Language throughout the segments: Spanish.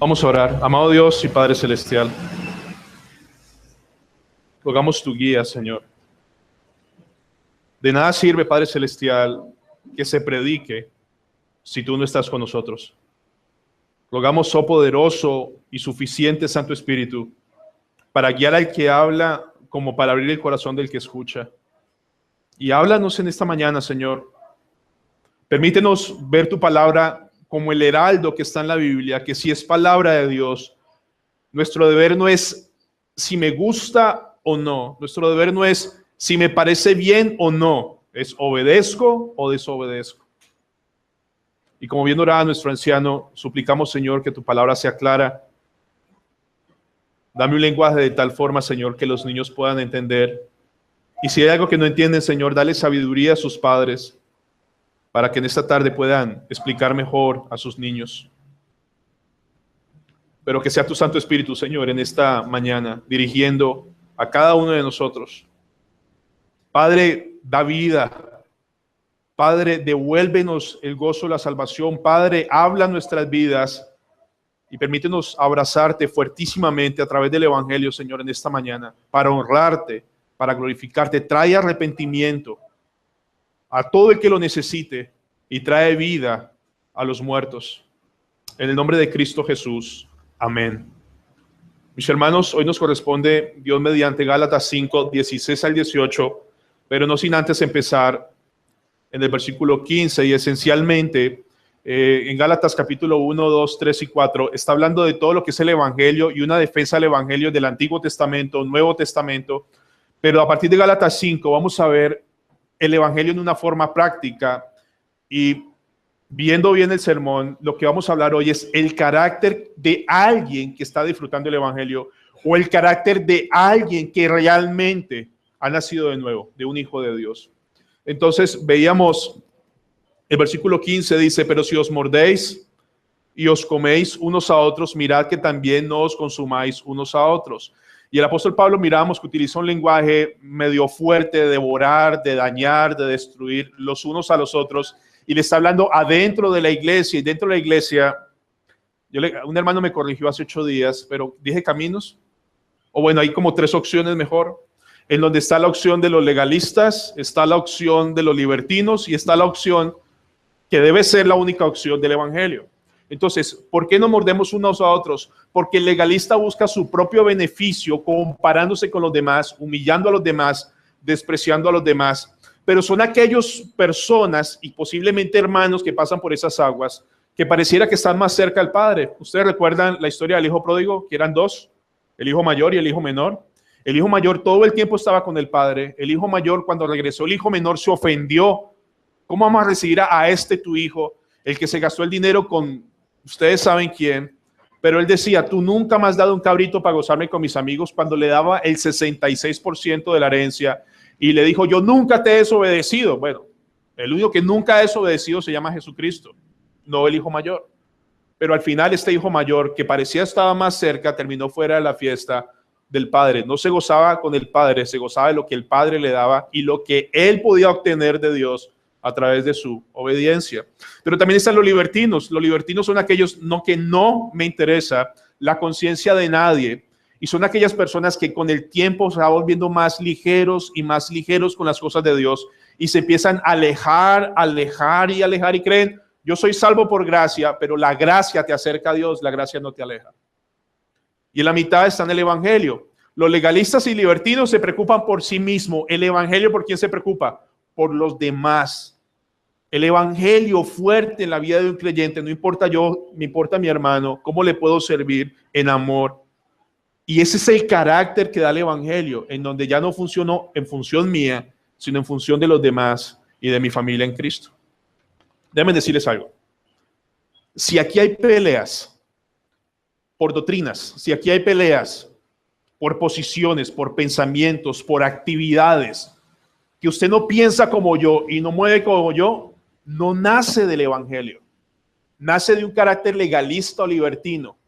Vamos a orar. Amado Dios y Padre Celestial, rogamos tu guía, Señor. De nada sirve, Padre Celestial, que se predique si tú no estás con nosotros. Rogamos, oh poderoso y suficiente Santo Espíritu, para guiar al que habla como para abrir el corazón del que escucha. Y háblanos en esta mañana, Señor. Permítenos ver tu palabra como el heraldo que está en la Biblia, que si es palabra de Dios, nuestro deber no es si me gusta o no, nuestro deber no es si me parece bien o no, es obedezco o desobedezco. Y como bien oraba nuestro anciano, suplicamos, Señor, que tu palabra sea clara. Dame un lenguaje de tal forma, Señor, que los niños puedan entender. Y si hay algo que no entienden, Señor, dale sabiduría a sus padres, para que en esta tarde puedan explicar mejor a sus niños. Pero que sea tu Santo Espíritu, Señor, en esta mañana, dirigiendo a cada uno de nosotros. Padre, da vida. Padre, devuélvenos el gozo de la salvación. Padre, habla nuestras vidas y permítenos abrazarte fuertísimamente a través del Evangelio, Señor, en esta mañana, para honrarte, para glorificarte. Trae arrepentimiento a todo el que lo necesite y trae vida a los muertos. En el nombre de Cristo Jesús. Amén. Mis hermanos, hoy nos corresponde, Dios mediante, Gálatas 5, 16 al 18, pero no sin antes empezar en el versículo 15 y esencialmente en Gálatas capítulo 1, 2, 3 y 4 está hablando de todo lo que es el Evangelio y una defensa del Evangelio del Antiguo Testamento, Nuevo Testamento, pero a partir de Gálatas 5 vamos a ver el Evangelio en una forma práctica y viendo bien el sermón, lo que vamos a hablar hoy es el carácter de alguien que está disfrutando el Evangelio o el carácter de alguien que realmente ha nacido de nuevo, de un hijo de Dios. Entonces veíamos el versículo 15 dice, pero si os mordéis y os coméis unos a otros, mirad que también no os consumáis unos a otros. Y el apóstol Pablo miramos que utiliza un lenguaje medio fuerte de devorar, de dañar, de destruir los unos a los otros. Y le está hablando adentro de la iglesia. Y dentro de la iglesia, un hermano me corrigió hace 8 días, pero dije caminos. O bueno, hay como 3 opciones mejor. En donde está la opción de los legalistas, está la opción de los libertinos y está la opción que debe ser la única opción del Evangelio. Entonces, ¿por qué no mordemos unos a otros? Porque el legalista busca su propio beneficio comparándose con los demás, humillando a los demás, despreciando a los demás. Pero son aquellas personas y posiblemente hermanos que pasan por esas aguas que pareciera que están más cerca al Padre. Ustedes recuerdan la historia del hijo pródigo, que eran 2, el hijo mayor y el hijo menor. El hijo mayor todo el tiempo estaba con el Padre. El hijo mayor, cuando regresó el hijo menor, se ofendió. ¿Cómo vamos a recibir a este tu hijo, el que se gastó el dinero con ustedes saben quién? Pero él decía, tú nunca me has dado un cabrito para gozarme con mis amigos, cuando le daba el 66% de la herencia. Y le dijo, yo nunca te he desobedecido. Bueno, el único que nunca ha desobedecido se llama Jesucristo, no el hijo mayor. Pero al final este hijo mayor, que parecía estaba más cerca, terminó fuera de la fiesta del Padre. No se gozaba con el Padre, se gozaba de lo que el Padre le daba y lo que él podía obtener de Dios a través de su obediencia. Pero también están los libertinos. Los libertinos son aquellos que no me interesa la conciencia de nadie. Y son aquellas personas que con el tiempo se van volviendo más ligeros y más ligeros con las cosas de Dios y se empiezan a alejar y creen, yo soy salvo por gracia, pero la gracia te acerca a Dios, la gracia no te aleja. Y en la mitad está en el Evangelio. Los legalistas y libertinos se preocupan por sí mismos. El Evangelio, ¿por quién se preocupa? Por los demás. El Evangelio fuerte en la vida de un creyente, no importa yo, me importa mi hermano, cómo le puedo servir en amor. Y ese es el carácter que da el Evangelio, en donde ya no funcionó en función mía, sino en función de los demás y de mi familia en Cristo. Déjenme decirles algo. Si aquí hay peleas por doctrinas, si aquí hay peleas por posiciones, por pensamientos, por actividades, que usted no piensa como yo y no mueve como yo, no nace del Evangelio. Nace de un carácter legalista o libertino.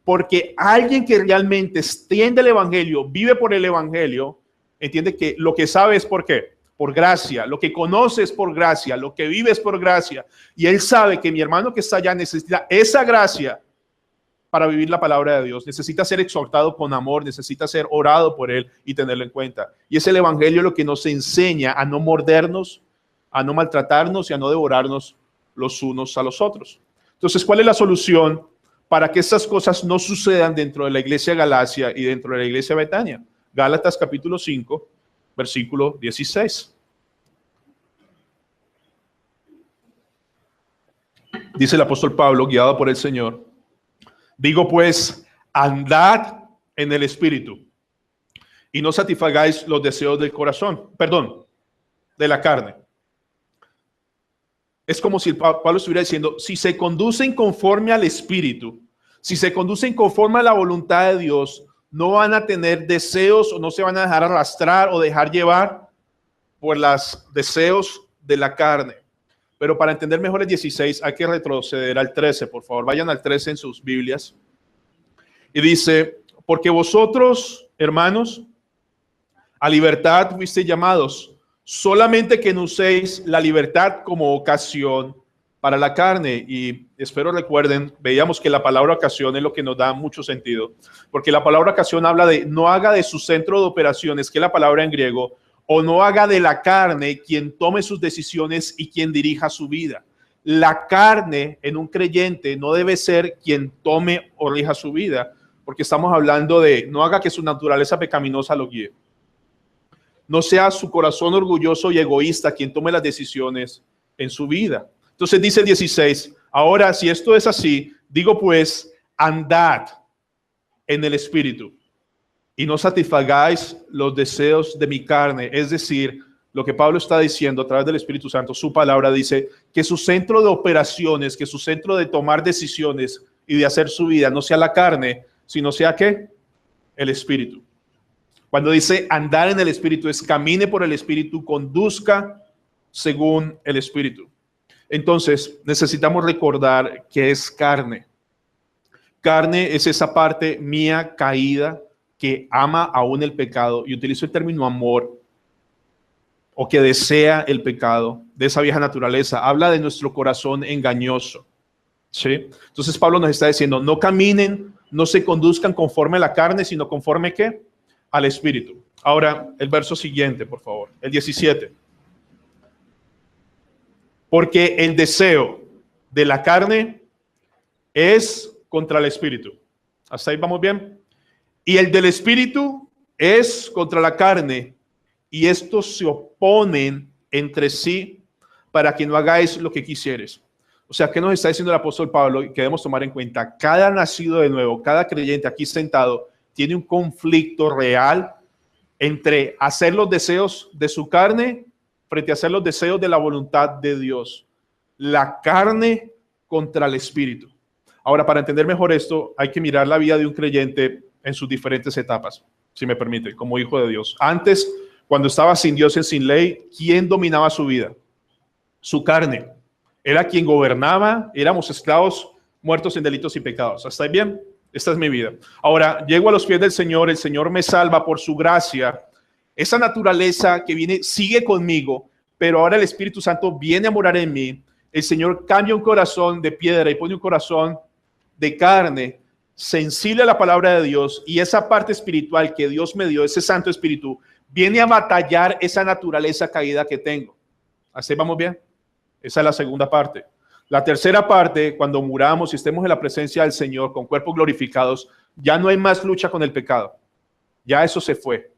Porque alguien que realmente extiende el Evangelio, vive por el Evangelio, entiende que lo que sabe es por qué. Por gracia. Lo que conoce es por gracia. Lo que vive es por gracia. Y él sabe que mi hermano que está allá necesita esa gracia para vivir la palabra de Dios. Necesita ser exhortado con amor, necesita ser orado por Él y tenerlo en cuenta. Y es el Evangelio lo que nos enseña a no mordernos, a no maltratarnos y a no devorarnos los unos a los otros. Entonces, ¿cuál es la solución para que estas cosas no sucedan dentro de la iglesia Galacia y dentro de la iglesia Betania? Gálatas capítulo 5, versículo 16. Dice el apóstol Pablo, guiado por el Señor: digo pues, andad en el Espíritu y no satisfagáis los deseos del corazón, perdón, de la carne. Es como si Pablo estuviera diciendo, si se conducen conforme al Espíritu, si se conducen conforme a la voluntad de Dios, no van a tener deseos o no se van a dejar arrastrar o dejar llevar por los deseos de la carne. Pero para entender mejor el 16 hay que retroceder al 13, por favor. Vayan al 13 en sus Biblias. Y dice, porque vosotros, hermanos, a libertad fuisteis llamados, solamente que no uséis la libertad como ocasión para la carne. Y espero recuerden, veíamos que la palabra ocasión es lo que nos da mucho sentido, porque la palabra ocasión habla de no haga de su centro de operaciones, que es la palabra en griego, o no haga de la carne quien tome sus decisiones y quien dirija su vida. La carne en un creyente no debe ser quien tome o rija su vida, porque estamos hablando de no haga que su naturaleza pecaminosa lo guíe. No sea su corazón orgulloso y egoísta quien tome las decisiones en su vida. Entonces dice el 16, ahora si esto es así, digo pues, andad en el Espíritu y no satisfagáis los deseos de mi carne. Es decir, lo que Pablo está diciendo a través del Espíritu Santo, su palabra dice que su centro de operaciones, que su centro de tomar decisiones y de hacer su vida no sea la carne, sino sea ¿qué? El Espíritu. Cuando dice andar en el Espíritu, es camine por el Espíritu, conduzca según el Espíritu. Entonces, necesitamos recordar que es carne. Carne es esa parte mía caída que ama aún el pecado, y utilizo el término amor, o que desea el pecado, de esa vieja naturaleza. Habla de nuestro corazón engañoso. ¿Sí? Entonces Pablo nos está diciendo, no caminen, no se conduzcan conforme a la carne, sino conforme ¿qué? Al Espíritu. Ahora, el verso siguiente, por favor, el 17. Porque el deseo de la carne es contra el Espíritu. ¿Hasta ahí vamos bien? Y el del Espíritu es contra la carne, y estos se oponen entre sí para que no hagáis lo que quisieres. O sea, ¿qué nos está diciendo el apóstol Pablo? Y que debemos tomar en cuenta, cada nacido de nuevo, cada creyente aquí sentado, tiene un conflicto real entre hacer los deseos de su carne frente a hacer los deseos de la voluntad de Dios. La carne contra el Espíritu. Ahora, para entender mejor esto, hay que mirar la vida de un creyente en sus diferentes etapas, si me permite, como hijo de Dios. Antes, cuando estaba sin Dios y sin ley, ¿quién dominaba su vida? Su carne. Era quien gobernaba, éramos esclavos muertos en delitos y pecados. ¿Está bien? Esta es mi vida. Ahora, llego a los pies del Señor, el Señor me salva por su gracia. Esa naturaleza que viene sigue conmigo, pero ahora el Espíritu Santo viene a morar en mí. El Señor cambia un corazón de piedra y pone un corazón de carne, sensible a la palabra de Dios, y esa parte espiritual que Dios me dio, ese Santo Espíritu, viene a batallar esa naturaleza caída que tengo. ¿Así vamos bien? Esa es la segunda parte. La tercera parte, cuando muramos y estemos en la presencia del Señor con cuerpos glorificados, ya no hay más lucha con el pecado. Ya eso se fue.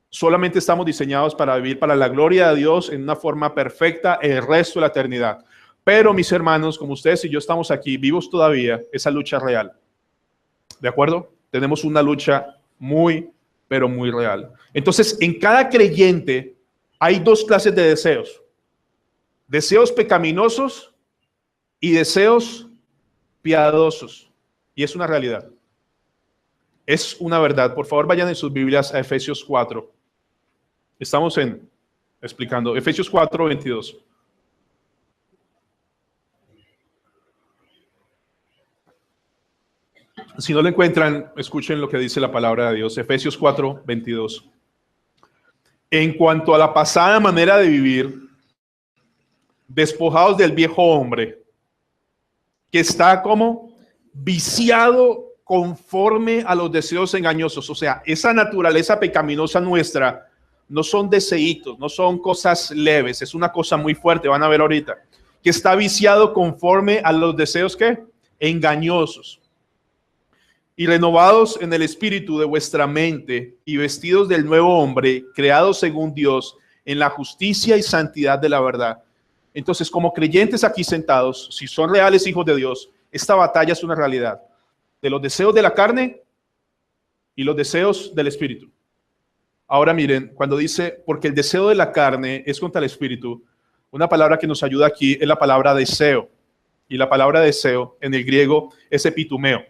Solamente estamos diseñados para vivir para la gloria de Dios en una forma perfecta el resto de la eternidad. Pero mis hermanos, como ustedes y yo estamos aquí vivos todavía, esa lucha es real. ¿De acuerdo? Tenemos una lucha muy, pero muy real. Entonces, en cada creyente hay dos clases de deseos. Deseos pecaminosos y deseos piadosos. Y es una realidad. Es una verdad. Por favor, vayan en sus Biblias a Efesios 4. Estamos explicando. Efesios 4, 22. Si no lo encuentran, escuchen lo que dice la palabra de Dios. Efesios 4, 22. En cuanto a la pasada manera de vivir, despojados del viejo hombre, que está como viciado conforme a los deseos engañosos. O sea, esa naturaleza pecaminosa nuestra no son deseitos, no son cosas leves, es una cosa muy fuerte, van a ver ahorita, que está viciado conforme a los deseos ¿qué? Engañosos. Y renovados en el espíritu de vuestra mente y vestidos del nuevo hombre, creados según Dios en la justicia y santidad de la verdad. Entonces, como creyentes aquí sentados, si son reales hijos de Dios, esta batalla es una realidad de los deseos de la carne y los deseos del espíritu. Ahora miren, cuando dice, porque el deseo de la carne es contra el espíritu, una palabra que nos ayuda aquí es la palabra deseo. Y la palabra deseo en el griego es epitumeo.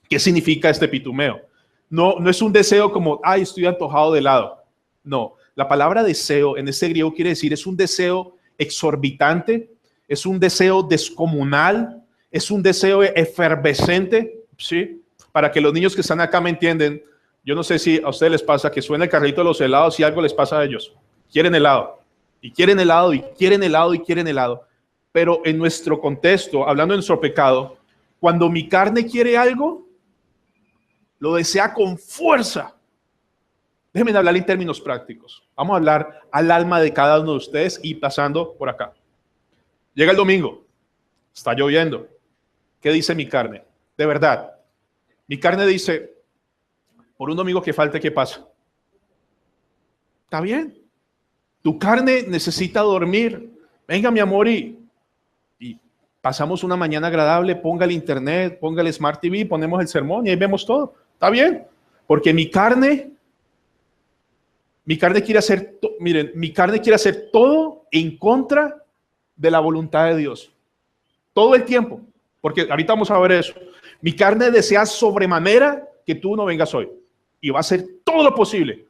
¿Qué significa este epitumeo? No es un deseo como, ay, estoy antojado de helado. No, la palabra deseo en este griego quiere decir, es un deseo exorbitante, es un deseo descomunal, es un deseo efervescente, ¿sí? Para que los niños que están acá me entienden, yo no sé si a ustedes les pasa que suena el carrito de los helados y algo les pasa a ellos. Quieren helado, y quieren helado, y quieren helado, y quieren helado. Pero en nuestro contexto, hablando de nuestro pecado, cuando mi carne quiere algo, lo desea con fuerza. Déjenme hablar en términos prácticos. Vamos a hablar al alma de cada uno de ustedes y pasando por acá. Llega el domingo, está lloviendo. ¿Qué dice mi carne? De verdad, mi carne dice, por un domingo que falte, ¿qué pasa? Está bien. Tu carne necesita dormir. Venga, mi amor, y pasamos una mañana agradable. Ponga el internet, ponga el Smart TV, ponemos el sermón y ahí vemos todo. Está bien, porque mi carne quiere hacer, miren, mi carne quiere hacer todo en contra de la voluntad de Dios. Todo el tiempo, porque ahorita vamos a ver eso. Mi carne desea sobremanera que tú no vengas hoy y va a hacer todo lo posible.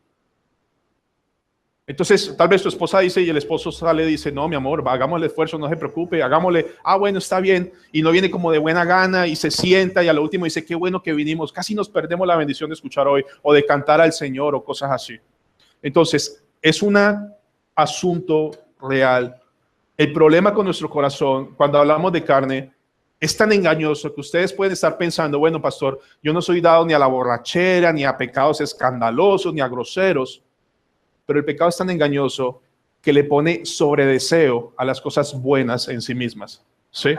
Entonces, tal vez tu esposa dice y el esposo sale y dice, no, mi amor, hagámosle esfuerzo, no se preocupe, hagámosle, bueno, está bien. Y no viene como de buena gana y se sienta y a lo último dice, qué bueno que vinimos. Casi nos perdemos la bendición de escuchar hoy o de cantar al Señor o cosas así. Entonces, es un asunto real. El problema con nuestro corazón, cuando hablamos de carne, es tan engañoso que ustedes pueden estar pensando, bueno, pastor, yo no soy dado ni a la borrachera, ni a pecados escandalosos, ni a groseros. Pero el pecado es tan engañoso que le pone sobredeseo a las cosas buenas en sí mismas. ¿Sí?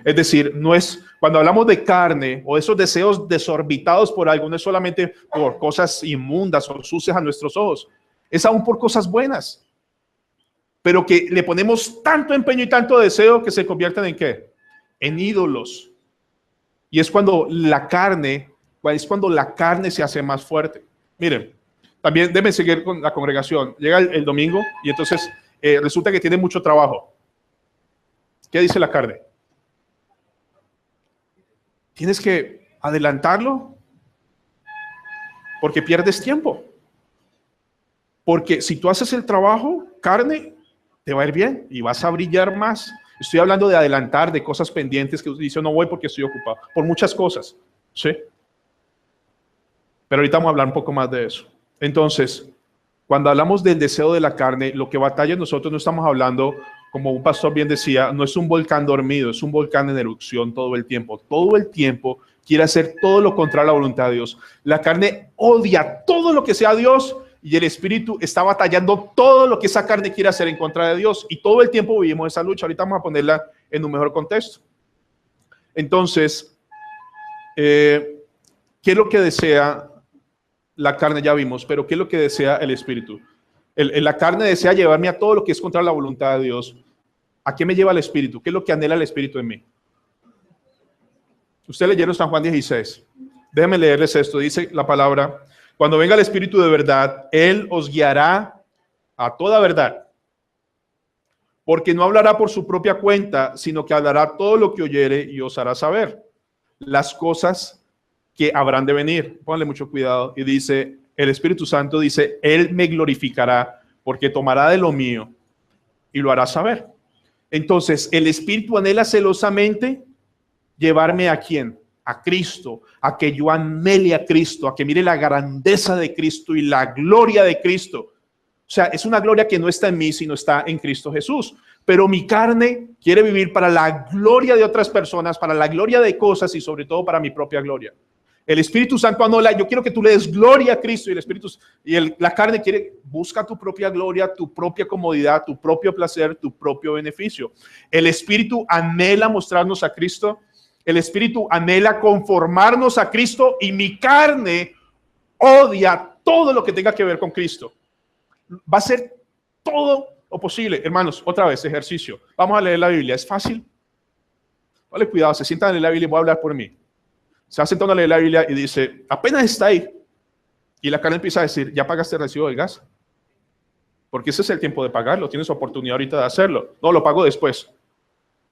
Es decir, no es, cuando hablamos de carne o esos deseos desorbitados por algo, no es solamente por cosas inmundas o sucias a nuestros ojos, es aún por cosas buenas, pero que le ponemos tanto empeño y tanto deseo que se convierten en ¿qué? En ídolos. Y es cuando la carne se hace más fuerte. Miren, también deben seguir con la congregación. Llega el domingo y entonces resulta que tiene mucho trabajo. ¿Qué dice la carne? Tienes que adelantarlo porque pierdes tiempo. Porque si tú haces el trabajo, carne, te va a ir bien y vas a brillar más. Estoy hablando de adelantar, de cosas pendientes que dice no voy porque estoy ocupado. Por muchas cosas, ¿sí? Pero ahorita vamos a hablar un poco más de eso. Entonces, cuando hablamos del deseo de la carne, lo que batalla en nosotros no estamos hablando, como un pastor bien decía, no es un volcán dormido, es un volcán en erupción todo el tiempo. Todo el tiempo quiere hacer todo lo contrario a la voluntad de Dios. La carne odia todo lo que sea Dios y el espíritu está batallando todo lo que esa carne quiere hacer en contra de Dios. Y todo el tiempo vivimos esa lucha. Ahorita vamos a ponerla en un mejor contexto. Entonces, ¿qué es lo que desea la carne? Ya vimos, pero ¿qué es lo que desea el espíritu? La carne desea llevarme a todo lo que es contra la voluntad de Dios. ¿A qué me lleva el espíritu? ¿Qué es lo que anhela el espíritu en mí? Ustedes leyeron San Juan 16. Déjenme leerles esto. Dice la palabra, cuando venga el espíritu de verdad, él os guiará a toda verdad. Porque no hablará por su propia cuenta, sino que hablará todo lo que oyere y os hará saber las cosas que habrán de venir. Pónganle mucho cuidado. Y dice, el Espíritu Santo dice, él me glorificará porque tomará de lo mío y lo hará saber. Entonces, el Espíritu anhela celosamente llevarme ¿a quién? A Cristo, a que yo anhele a Cristo, a que mire la grandeza de Cristo y la gloria de Cristo. O sea, es una gloria que no está en mí, sino está en Cristo Jesús. pero mi carne quiere vivir para la gloria de otras personas, para la gloria de cosas y sobre todo para mi propia gloria. El Espíritu Santo anula, yo quiero que tú le des gloria a Cristo, y el Espíritu la carne quiere, busca tu propia gloria, tu propia comodidad, tu propio placer, tu propio beneficio. El Espíritu anhela mostrarnos a Cristo, el Espíritu anhela conformarnos a Cristo, y mi carne odia todo lo que tenga que ver con Cristo. Va a ser todo lo posible. Hermanos, otra vez, ejercicio. Vamos a leer la Biblia. ¿Es fácil? Vale, cuidado, se sientan a leer la Biblia y voy a hablar por mí. Se va sentando a leer la Biblia y dice, apenas está ahí. Y la carne empieza a decir, ¿ya pagaste el recibo del gas? Porque ese es el tiempo de pagarlo. Tienes oportunidad ahorita de hacerlo. No, lo pago después.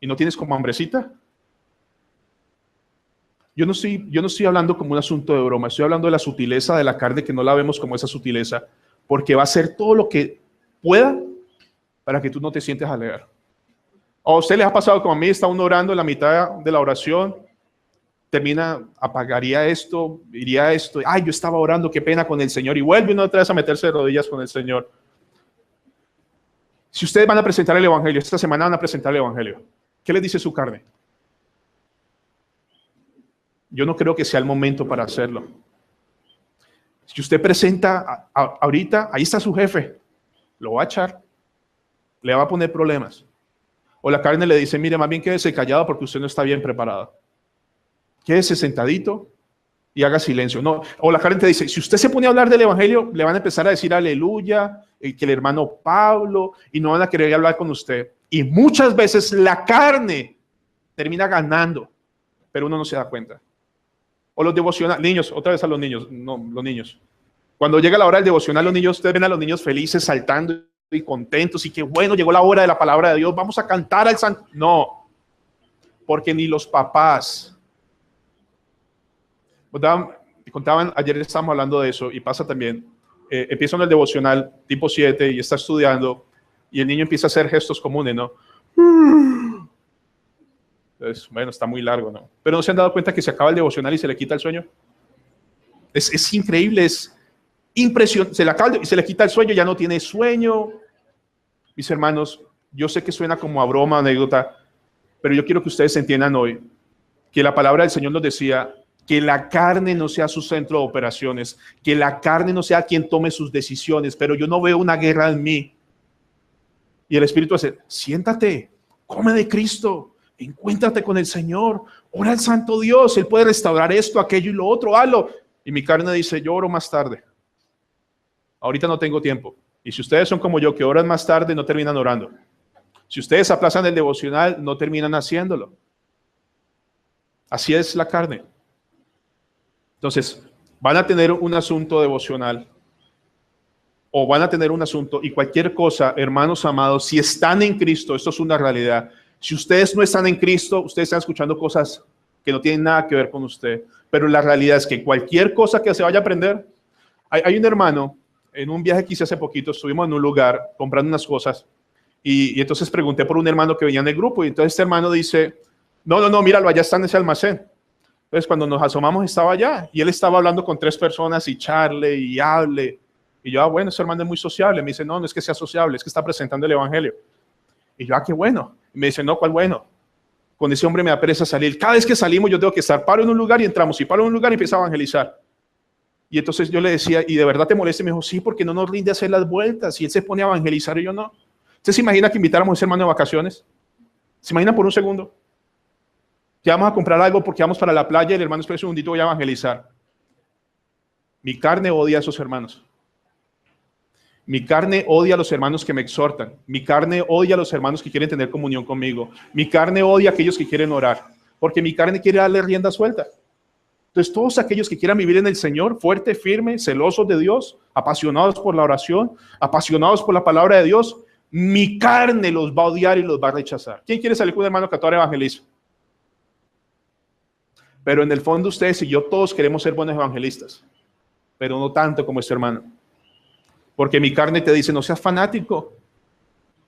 ¿Y no tienes como hambrecita? Yo no estoy hablando como un asunto de broma. Estoy hablando de la sutileza de la carne, que no la vemos como esa sutileza, porque va a hacer todo lo que pueda para que tú no te sientes a leer. ¿O a usted les ha pasado como a mí? Está uno orando en la mitad de la oración, termina, apagaría esto, iría esto, ay, yo estaba orando, qué pena con el Señor, y vuelve uno otra vez a meterse de rodillas con el Señor. Si ustedes van a presentar el Evangelio, esta semana van a presentar el Evangelio, ¿qué les dice su carne? Yo no creo que sea el momento para hacerlo. Si usted presenta ahorita, ahí está su jefe, lo va a echar, le va a poner problemas. O la carne le dice, mire, más bien quédese callado porque usted no está bien preparado. Quédese sentadito y haga silencio. No, o la carne te dice, si usted se pone a hablar del Evangelio, le van a empezar a decir aleluya, que el hermano Pablo, y no van a querer hablar con usted. Y muchas veces la carne termina ganando, pero uno no se da cuenta. O los devocionales, niños, otra vez a los niños, no, los niños. Cuando llega la hora del devocional, los niños, ustedes ven a los niños felices, saltando y contentos, y que bueno, llegó la hora de la palabra de Dios, vamos a cantar al santo. No, porque ni los papás. Contaban, ayer estábamos hablando de eso, y pasa también, empieza en el devocional tipo 7 y está estudiando, y el niño empieza a hacer gestos comunes, ¿no? Entonces, bueno, está muy largo, ¿no? Pero ¿no se han dado cuenta que se acaba el devocional y se le quita el sueño? Es increíble, es impresionante. Se le acaba y se le quita el sueño, ya no tiene sueño. Mis hermanos, yo sé que suena como a broma, anécdota, pero yo quiero que ustedes entiendan hoy que la palabra del Señor nos decía que la carne no sea su centro de operaciones, que la carne no sea quien tome sus decisiones, pero yo no veo una guerra en mí. Y el Espíritu dice, siéntate, come de Cristo, encuéntrate con el Señor, ora al Santo Dios, Él puede restaurar esto, aquello y lo otro, hazlo. Y mi carne dice, yo oro más tarde, ahorita no tengo tiempo. Y si ustedes son como yo, que oran más tarde, no terminan orando. Si ustedes aplazan el devocional, no terminan haciéndolo. Así es la carne. Entonces, van a tener un asunto devocional, o van a tener un asunto, y cualquier cosa, hermanos amados, si están en Cristo, esto es una realidad. Si ustedes no están en Cristo, ustedes están escuchando cosas que no tienen nada que ver con usted, pero la realidad es que cualquier cosa que se vaya a aprender, hay un hermano, en un viaje que hice hace poquito, estuvimos en un lugar comprando unas cosas, y entonces pregunté por un hermano que venía en el grupo, y entonces este hermano dice, no, míralo, allá está en ese almacén. Entonces cuando nos asomamos estaba allá, y él estaba hablando con 3 personas, y charle, y hable, y yo, bueno, ese hermano es muy sociable. Me dice, no es que sea sociable, es que está presentando el Evangelio. Y yo, qué bueno. Y me dice, no, ¿cuál bueno? Con ese hombre me da pereza salir. Cada vez que salimos yo tengo que estar, paro en un lugar y entramos, y paro en un lugar y empiezo a evangelizar. Y entonces yo le decía, ¿y de verdad te molesta? Y me dijo, sí, porque no nos rinde hacer las vueltas. Y él se pone a evangelizar y yo no. ¿Usted se imagina que invitáramos a ese hermano de vacaciones? ¿Se imagina por un segundo? Que vamos a comprar algo porque vamos para la playa y el hermano espera un segundito, voy a evangelizar. Mi carne odia a esos hermanos. Mi carne odia a los hermanos que me exhortan. Mi carne odia a los hermanos que quieren tener comunión conmigo. Mi carne odia a aquellos que quieren orar, porque mi carne quiere darle rienda suelta. Entonces, todos aquellos que quieran vivir en el Señor, fuerte, firme, celosos de Dios, apasionados por la oración, apasionados por la palabra de Dios, mi carne los va a odiar y los va a rechazar. ¿Quién quiere salir con un hermano que ahora evangeliza? Pero en el fondo ustedes y yo todos queremos ser buenos evangelistas, pero no tanto como este hermano. Porque mi carne te dice, no seas fanático.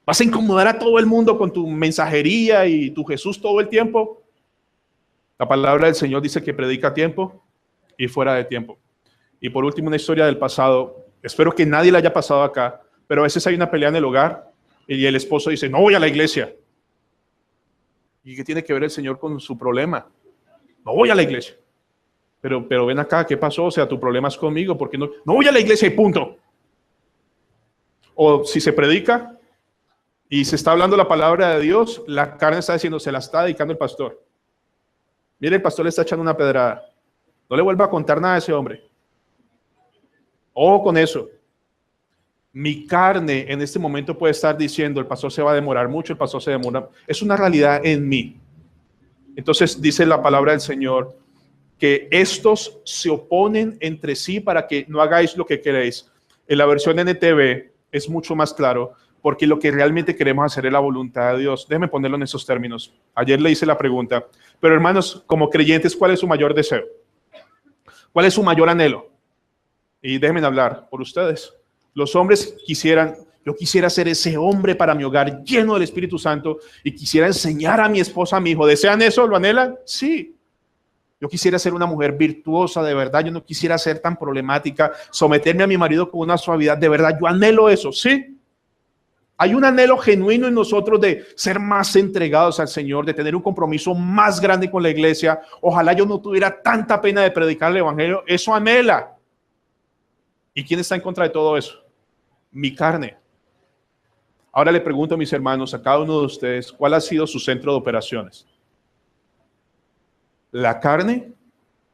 Vas a incomodar a todo el mundo con tu mensajería y tu Jesús todo el tiempo. La palabra del Señor dice que predica a tiempo y fuera de tiempo. Y por último, una historia del pasado. Espero que nadie la haya pasado acá, pero a veces hay una pelea en el hogar Y el esposo dice, no voy a la iglesia. ¿Y qué tiene que ver el Señor con su problema? No voy a la iglesia. Pero ven acá, ¿qué pasó? O sea, tu problema es conmigo, porque no voy a la iglesia y punto. O si se predica y se está hablando la palabra de Dios, la carne está diciendo, se la está dedicando el pastor. Mire, el pastor le está echando una pedrada. No le vuelva a contar nada a ese hombre. Ojo con eso. Mi carne en este momento puede estar diciendo, el pastor se va a demorar mucho, el pastor se demora. Es una realidad en mí. Entonces dice la palabra del Señor que estos se oponen entre sí para que no hagáis lo que queréis. En la versión NTV es mucho más claro, porque lo que realmente queremos hacer es la voluntad de Dios. Déjeme ponerlo en esos términos. Ayer le hice la pregunta, pero hermanos, como creyentes, ¿cuál es su mayor deseo? ¿Cuál es su mayor anhelo? Y déjenme hablar por ustedes. Los hombres yo quisiera ser ese hombre para mi hogar lleno del Espíritu Santo y quisiera enseñar a mi esposa, a mi hijo. ¿Desean eso? ¿Lo anhelan? Sí. Yo quisiera ser una mujer virtuosa, de verdad. Yo no quisiera ser tan problemática, someterme a mi marido con una suavidad. De verdad, yo anhelo eso, ¿sí? Hay un anhelo genuino en nosotros de ser más entregados al Señor, de tener un compromiso más grande con la iglesia. Ojalá yo no tuviera tanta pena de predicar el evangelio. Eso anhela. ¿Y quién está en contra de todo eso? Mi carne. Ahora le pregunto a mis hermanos, a cada uno de ustedes, ¿cuál ha sido su centro de operaciones? La carne,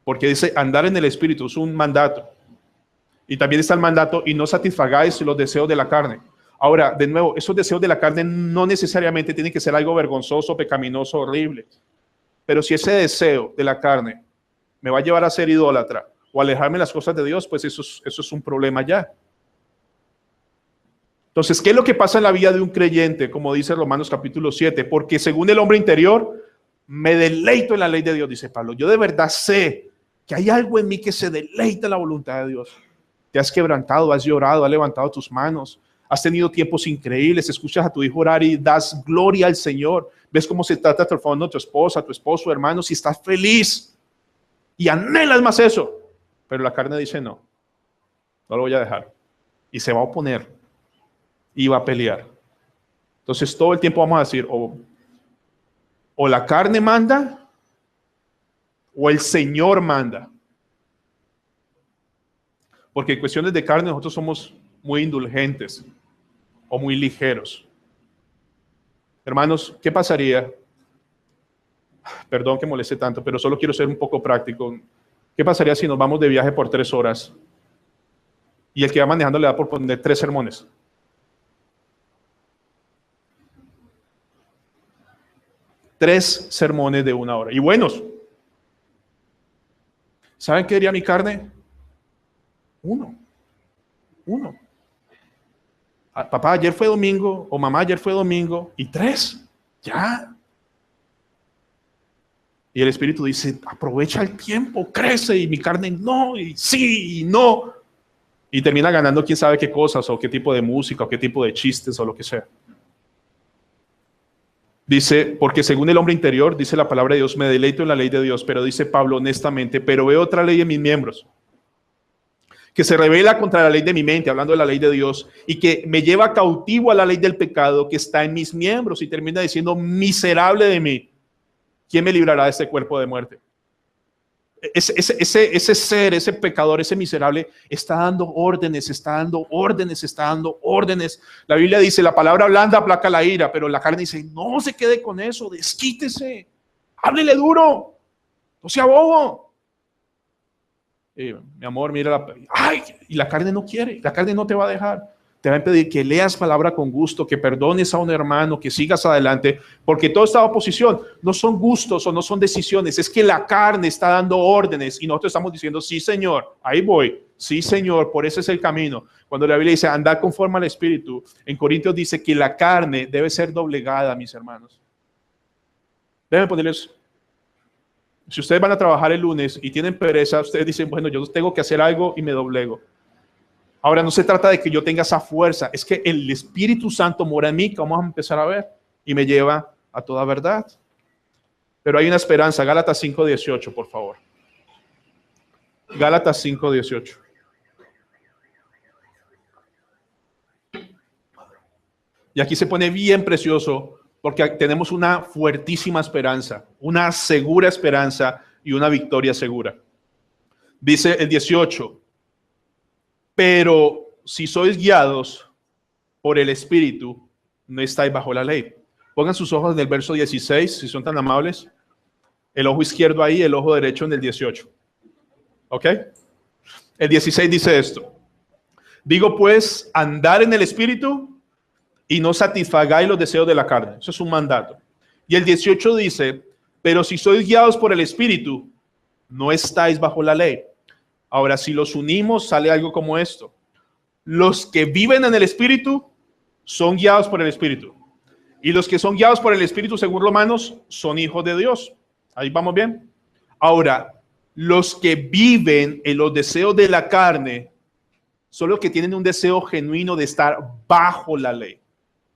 porque dice andar en el Espíritu, es un mandato. Y también está el mandato, y no satisfagáis los deseos de la carne. Ahora, de nuevo, esos deseos de la carne no necesariamente tienen que ser algo vergonzoso, pecaminoso, horrible. Pero si ese deseo de la carne me va a llevar a ser idólatra o alejarme de las cosas de Dios, pues eso es un problema ya. Entonces, ¿qué es lo que pasa en la vida de un creyente? Como dice Romanos capítulo 7, porque según el hombre interior, me deleito en la ley de Dios, dice Pablo. Yo de verdad sé que hay algo en mí que se deleita en la voluntad de Dios. Te has quebrantado, has llorado, has levantado tus manos, has tenido tiempos increíbles, escuchas a tu hijo orar y das gloria al Señor. Ves cómo se trata transformando a tu esposa, a tu esposo, hermanos, y estás feliz y anhelas más eso. Pero la carne dice no lo voy a dejar. Y se va a oponer y va a pelear. Entonces todo el tiempo vamos a decir, o la carne manda o el Señor manda. Porque en cuestiones de carne nosotros somos muy indulgentes o muy ligeros. Hermanos, ¿qué pasaría? Perdón que moleste tanto, pero solo quiero ser un poco práctico. ¿Qué pasaría si nos vamos de viaje por 3 horas y el que va manejando le da por poner 3 sermones? Tres sermones de 1 hora. Y buenos. ¿Saben qué diría mi carne? Uno. Papá, ayer fue domingo, o mamá, ayer fue domingo, y 3. Ya. Y el Espíritu dice, aprovecha el tiempo, crece, y mi carne no, y sí, y no. Y termina ganando quién sabe qué cosas, o qué tipo de música, o qué tipo de chistes, o lo que sea. Dice, porque según el hombre interior, dice la palabra de Dios, me deleito en la ley de Dios, pero dice Pablo honestamente, pero veo otra ley en mis miembros, que se revela contra la ley de mi mente, hablando de la ley de Dios, y que me lleva cautivo a la ley del pecado que está en mis miembros, y termina diciendo, miserable de mí, ¿quién me librará de este cuerpo de muerte? Ese ser, ese pecador, ese miserable, está dando órdenes. La Biblia dice, la palabra blanda aplaca la ira, pero la carne dice, no se quede con eso, desquítese, háblele duro, no sea bobo. Mi amor, mira, y la carne no quiere, la carne no te va a dejar. Te va a pedir que leas palabra con gusto, que perdones a un hermano, que sigas adelante, porque toda esta oposición no son gustos o no son decisiones, es que la carne está dando órdenes y nosotros estamos diciendo, sí Señor, ahí voy, sí Señor, por ese es el camino. Cuando la Biblia dice andar conforme al Espíritu, en Corintios dice que la carne debe ser doblegada, mis hermanos. Déjenme ponerles, si ustedes van a trabajar el lunes y tienen pereza, ustedes dicen, bueno, yo tengo que hacer algo y me doblego. Ahora no se trata de que yo tenga esa fuerza, es que el Espíritu Santo mora en mí, que vamos a empezar a ver, y me lleva a toda verdad. Pero hay una esperanza, Gálatas 5:18, por favor. Gálatas 5:18. Y aquí se pone bien precioso porque tenemos una fuertísima esperanza, una segura esperanza y una victoria segura. Dice el 18, pero si sois guiados por el Espíritu, no estáis bajo la ley. Pongan sus ojos en el verso 16, si son tan amables. El ojo izquierdo ahí, el ojo derecho en el 18. ¿Ok? El 16 dice esto. Digo pues, andar en el Espíritu y no satisfagáis los deseos de la carne. Eso es un mandato. Y el 18 dice, pero si sois guiados por el Espíritu, no estáis bajo la ley. Ahora, si los unimos, sale algo como esto. Los que viven en el Espíritu son guiados por el Espíritu. Y los que son guiados por el Espíritu, según Romanos, son hijos de Dios. Ahí vamos bien. Ahora, los que viven en los deseos de la carne son los que tienen un deseo genuino de estar bajo la ley.